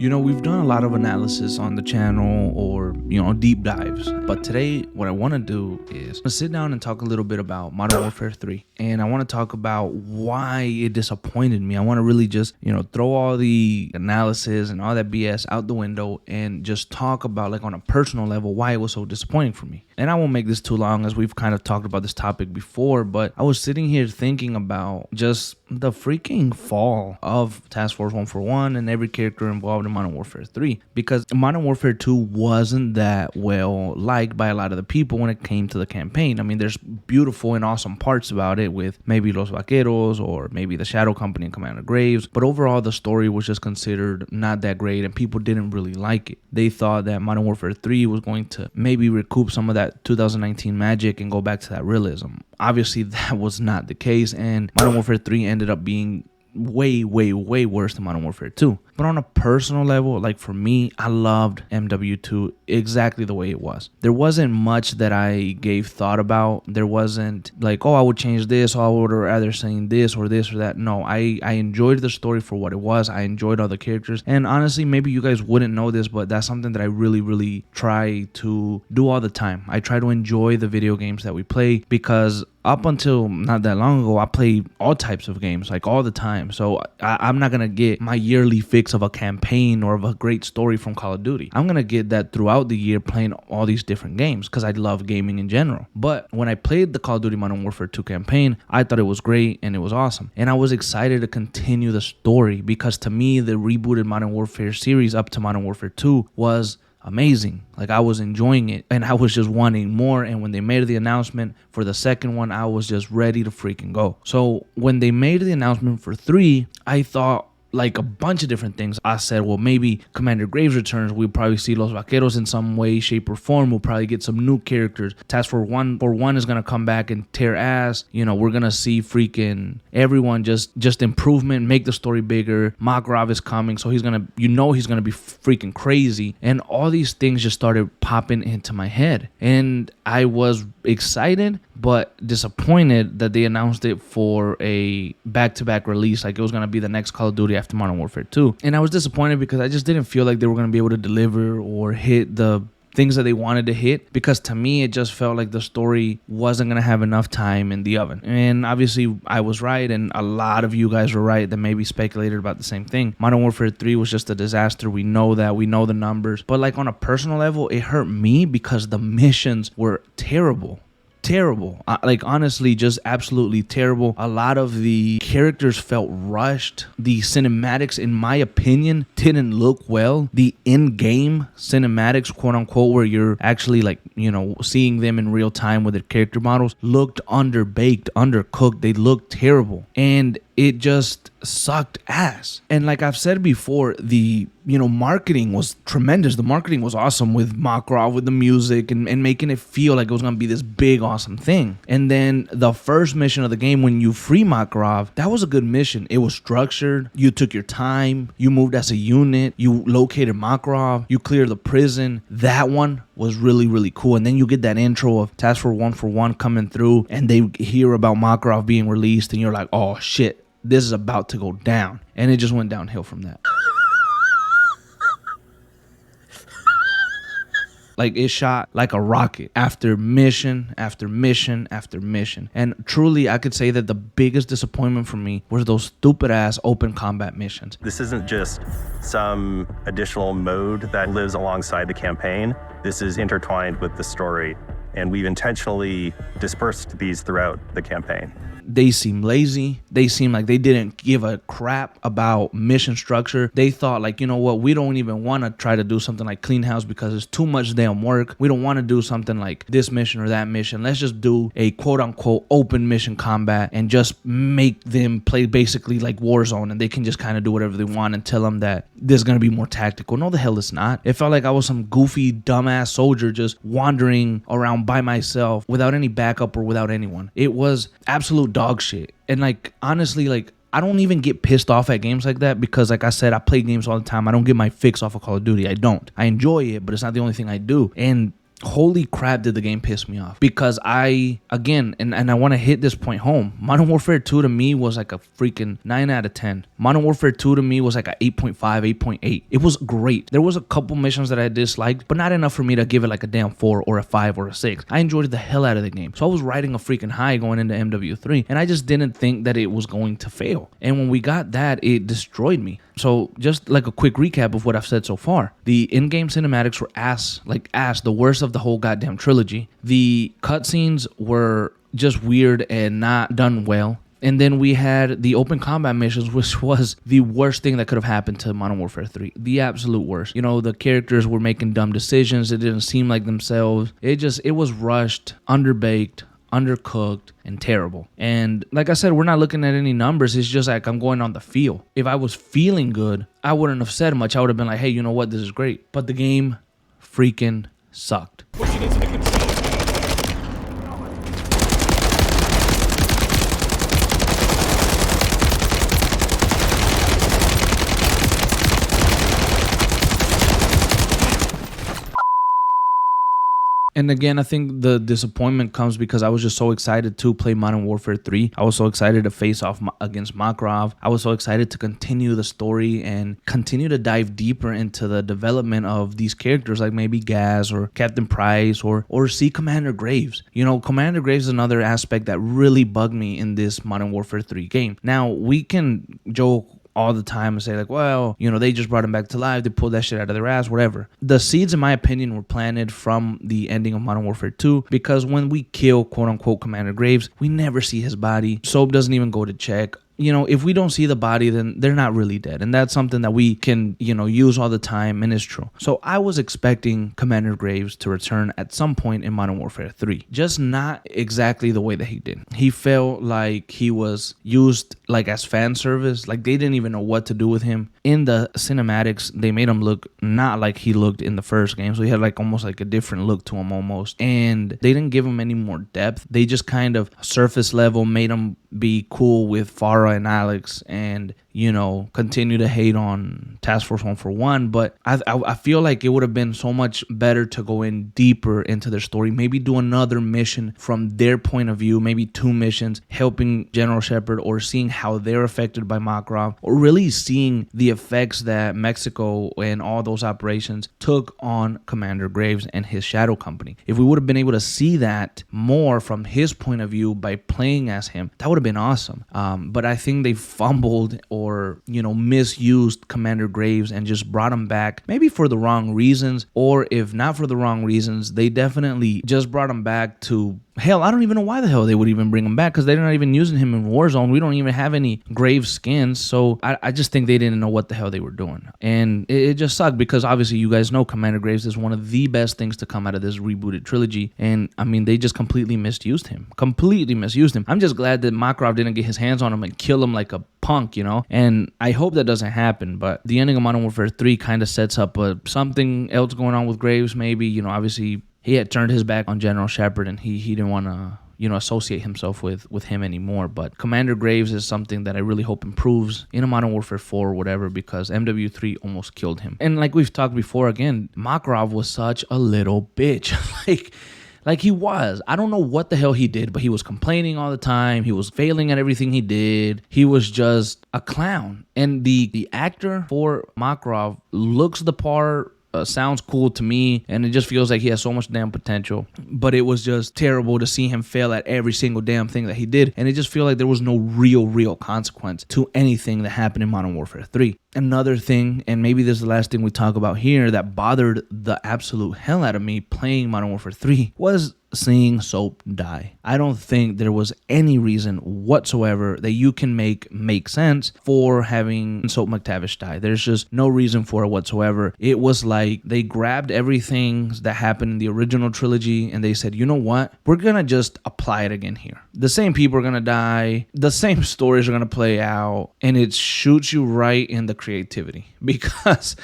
We've done a lot of analysis on the channel or, deep dives. But today, what I want to do is sit down and talk a little bit about Modern Warfare 3. And I want to talk about why it disappointed me. I want to really just, throw all the analysis and all that BS out the window and just talk about, like, on a personal level, why it was so disappointing for me. And I won't make this too long, as we've kind of talked about this topic before, but I was sitting here thinking about just the freaking fall of Task Force 141 and every character involved in Modern Warfare 3, because Modern Warfare 2 wasn't that well liked by a lot of the people when it came to the campaign. I mean, there's beautiful and awesome parts about it, with maybe Los Vaqueros or maybe the Shadow Company and Commander Graves, but overall the story was just considered not that great and people didn't really like it. They thought that Modern Warfare 3 was going to maybe recoup some of that 2019 magic and go back to that realism. Obviously that was not the case, and Modern Warfare 3 ended up being way worse than Modern Warfare 2. But on a personal level, like for me, I loved MW2 exactly the way it was. There wasn't much that I gave thought about. There wasn't like, I would change this, or I would rather saying this or that. No, I enjoyed the story for what it was. I enjoyed all the characters. And honestly, maybe you guys wouldn't know this, but that's something that I really try to do all the time. I try to enjoy the video games that we play, because up until not that long ago, I played all types of games, like all the time. So I'm not going to get my yearly fix of a campaign or of a great story from Call of Duty. I'm going to get that throughout the year playing all these different games, because I love gaming in general. But when I played the Call of Duty Modern Warfare 2 campaign, I thought it was great and it was awesome. And I was excited to continue the story, because to me, the rebooted Modern Warfare series up to Modern Warfare 2 was amazing. Like, I was enjoying it and I was just wanting more. And when they made the announcement for the second one, I was just ready to freaking go. So when they made the announcement for 3, I thought like a bunch of different things. I said, well, maybe Commander Graves returns. We'll probably see Los Vaqueros in some way, shape, or form. We'll probably get some new characters. Task Force 141 is going to come back and tear ass. We're going to see freaking everyone just improvement, make the story bigger. Makarov is coming, so he's going to be freaking crazy. And all these things just started popping into my head. And I was excited, but disappointed that they announced it for a back-to-back release. Like, it was going to be the next Call of Duty after Modern Warfare 2. And I was disappointed because I just didn't feel like they were going to be able to deliver or hit the things that they wanted to hit, because to me it just felt like the story wasn't going to have enough time in the oven. And obviously I was right, and a lot of you guys were right that maybe speculated about the same thing. Modern Warfare 3 was just a disaster. We know that. We know the numbers. But like, on a personal level, it hurt me because the missions were terrible. Like, honestly, just absolutely terrible. A lot of the characters felt rushed. The cinematics, in my opinion, didn't look well. The in-game cinematics, quote unquote, where you're actually like, seeing them in real time with their character models, looked underbaked, undercooked. They looked terrible. And it just sucked ass. And like I've said before, the marketing was tremendous. The marketing was awesome with Makarov, with the music, and making it feel like it was going to be this big, awesome thing. And then the first mission of the game, when you free Makarov, that was a good mission. It was structured. You took your time. You moved as a unit. You located Makarov. You cleared the prison. That one was really cool. And then you get that intro of Task Force 141 coming through, and they hear about Makarov being released, and you're like, oh shit, this is about to go down. And it just went downhill from that. Like, it shot like a rocket after mission after mission after mission. And truly, I could say that the biggest disappointment for me was those stupid ass open combat missions. This isn't just some additional mode that lives alongside the campaign. This is intertwined with the story, and we've intentionally dispersed these throughout the campaign. They seem lazy. They seem like they didn't give a crap about mission structure. They thought, like, we don't even want to try to do something like Clean House because it's too much damn work. We don't want to do something like this mission or that mission. Let's just do a quote unquote open mission combat and just make them play basically like Warzone, and they can just kind of do whatever they want and tell them that this is going to be more tactical. No, the hell it's not. It felt like I was some goofy, dumbass soldier just wandering around by myself without any backup or without anyone. It was absolute dog shit. And like, honestly, like, I don't even get pissed off at games like that, because like I said, I play games all the time. I don't get my fix off of Call of Duty. I don't. I enjoy it, but it's not the only thing I do. And holy crap, did the game piss me off. Because I want to hit this point home. Modern Warfare 2 to me was like a freaking 9 out of 10. Modern Warfare 2 to me was like a 8.5, 8.8. It was great. There was a couple missions that I disliked, but not enough for me to give it like a damn 4 or a 5 or a 6. I enjoyed the hell out of the game. So I was riding a freaking high going into MW3, and I just didn't think that it was going to fail. And when we got that, it destroyed me. So just like a quick recap of what I've said so far. The in-game cinematics were ass, the worst of the whole goddamn trilogy. The cutscenes were just weird and not done well. And then we had the open combat missions, which was the worst thing that could have happened to Modern Warfare 3. The absolute worst. You know, the characters were making dumb decisions. It didn't seem like themselves. It was rushed, underbaked, undercooked, and terrible. And like I said, we're not looking at any numbers. It's just like I'm going on the feel. If I was feeling good, I wouldn't have said much. I would have been like, hey, you know what? This is great. But the game freaking sucked. Pushing into the control. And again, I think the disappointment comes because I was just so excited to play Modern Warfare 3. I was so excited to face off against Makarov. I was so excited to continue the story and continue to dive deeper into the development of these characters, like maybe Gaz or Captain Price or see Commander Graves. You know, Commander Graves is another aspect that really bugged me in this Modern Warfare 3 game. Now, we can joke all the time and say like, well, you know, they just brought him back to life, they pulled that shit out of their ass, whatever. The seeds, in my opinion, were planted from the ending of Modern Warfare 2, because when we kill quote unquote Commander Graves, we never see his body. Soap doesn't even go to check. You know, if we don't see the body, then they're not really dead. And that's something that we can, you know, use all the time, and it's true. So I was expecting Commander Graves to return at some point in Modern Warfare 3. Just not exactly the way that he did. He felt like he was used like as fan service. Like they didn't even know what to do with him. In the cinematics, they made him look not like he looked in the first game. So he had like almost like a different look to him almost. And they didn't give him any more depth. They just kind of surface level made him be cool with Farah and Alex, and you know, continue to hate on Task Force 141. But I feel like it would have been so much better to go in deeper into their story. Maybe do another mission from their point of view, maybe 2 missions, helping General Shepard or seeing how they're affected by Makarov, or really seeing the effects that Mexico and all those operations took on Commander Graves and his shadow company. If we would have been able to see that more from his point of view by playing as him, that would have been awesome. But I think they fumbled or, you know, misused Commander Graves and just brought him back maybe for the wrong reasons, or if not for the wrong reasons, they definitely just brought him back to, hell, I don't even know why the hell they would even bring him back, because they're not even using him in Warzone. We don't even have any Graves skins, so I just think they didn't know what the hell they were doing. And it just sucked, because obviously you guys know Commander Graves is one of the best things to come out of this rebooted trilogy, and I mean, they just completely misused him. I'm just glad that Makarov didn't get his hands on him and kill him like a punk, you know, and I hope that doesn't happen. But the ending of Modern Warfare 3 kind of sets up something else going on with Graves, maybe. You know, obviously he had turned his back on General Shepard, and he didn't want to, you know, associate himself with him anymore. But Commander Graves is something that I really hope improves in a Modern Warfare 4 or whatever, because MW3 almost killed him. And like we've talked before, again, Makarov was such a little bitch. Like he was. I don't know what the hell he did, but he was complaining all the time. He was failing at everything he did. He was just a clown. And the actor for Makarov looks the part, sounds cool to me, and it just feels like he has so much damn potential. But it was just terrible to see him fail at every single damn thing that he did, and it just feel like there was no real consequence to anything that happened in Modern Warfare 3. Another thing, and maybe this is the last thing we talk about here, that bothered the absolute hell out of me playing Modern Warfare 3 was seeing Soap die. I don't think there was any reason whatsoever that you can make sense for having Soap McTavish die. There's just no reason for it whatsoever. It was like they grabbed everything that happened in the original trilogy and they said, you know what? We're gonna just apply it again here. The same people are gonna die, the same stories are gonna play out, and it shoots you right in the creativity, because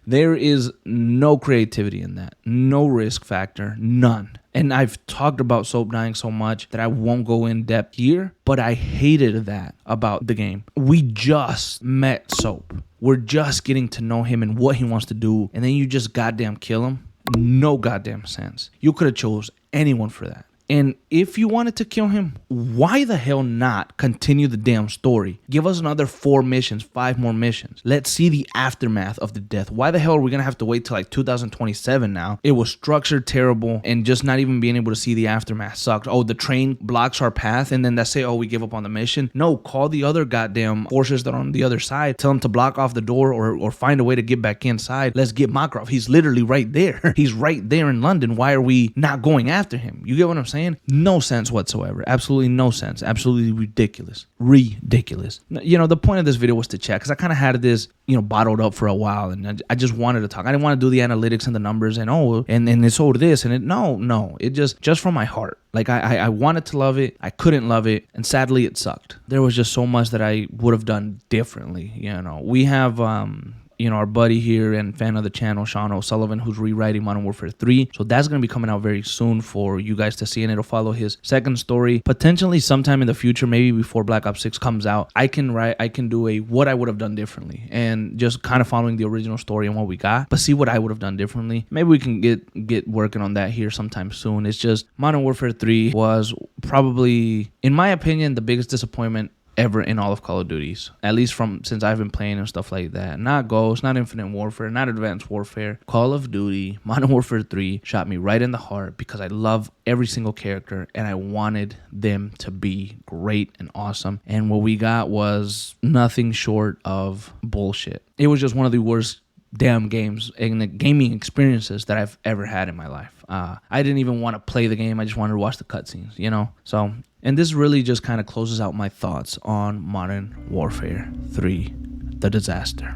there is no creativity in that. No risk factor, none. And I've talked about Soap dying so much that I won't go in depth here, but I hated that about the game. We just met Soap. We're just getting to know him and what he wants to do, and then you just goddamn kill him. no goddamn sense. You could have chose anyone for that. And if you wanted to kill him, why the hell not continue the damn story? Give us another 4 missions, 5 more missions. Let's see the aftermath of the death. Why the hell are we going to have to wait till like 2027 now? It was structured terrible, and just not even being able to see the aftermath sucked. Oh, the train blocks our path, and then they say, oh, we give up on the mission. No, call the other goddamn forces that are on the other side. Tell them to block off the door or find a way to get back inside. Let's get Makarov. He's literally right there. He's right there in London. Why are we not going after him? You get what I'm saying? No sense whatsoever. Absolutely no sense. Absolutely ridiculous. Ridiculous. You know, the point of this video was to check, because I kind of had this, bottled up for a while, and I just wanted to talk. I didn't want to do the analytics and the numbers and it's over this and it. No. It just from my heart. Like I wanted to love it. I couldn't love it. And sadly it sucked. There was just so much that I would have done differently. We have, our buddy here and fan of the channel, Sean O'Sullivan, who's rewriting Modern Warfare 3. So that's going to be coming out very soon for you guys to see, and it'll follow his second story. Potentially sometime in the future, maybe before Black Ops 6 comes out, I can do a what I would have done differently, and just kind of following the original story and what we got, but see what I would have done differently. Maybe we can get working on that here sometime soon. It's just Modern Warfare 3 was probably, in my opinion, the biggest disappointment ever in all of Call of Duties, at least since I've been playing and stuff like that. Not Ghost, not Infinite Warfare, not Advanced Warfare. Call of Duty, Modern Warfare 3 shot me right in the heart, because I love every single character and I wanted them to be great and awesome. And what we got was nothing short of bullshit. It was just one of the worst damn games and the gaming experiences that I've ever had in my life. I didn't even want to play the game. I just wanted to watch the cutscenes, So, and this really just kind of closes out my thoughts on Modern Warfare 3, The Disaster.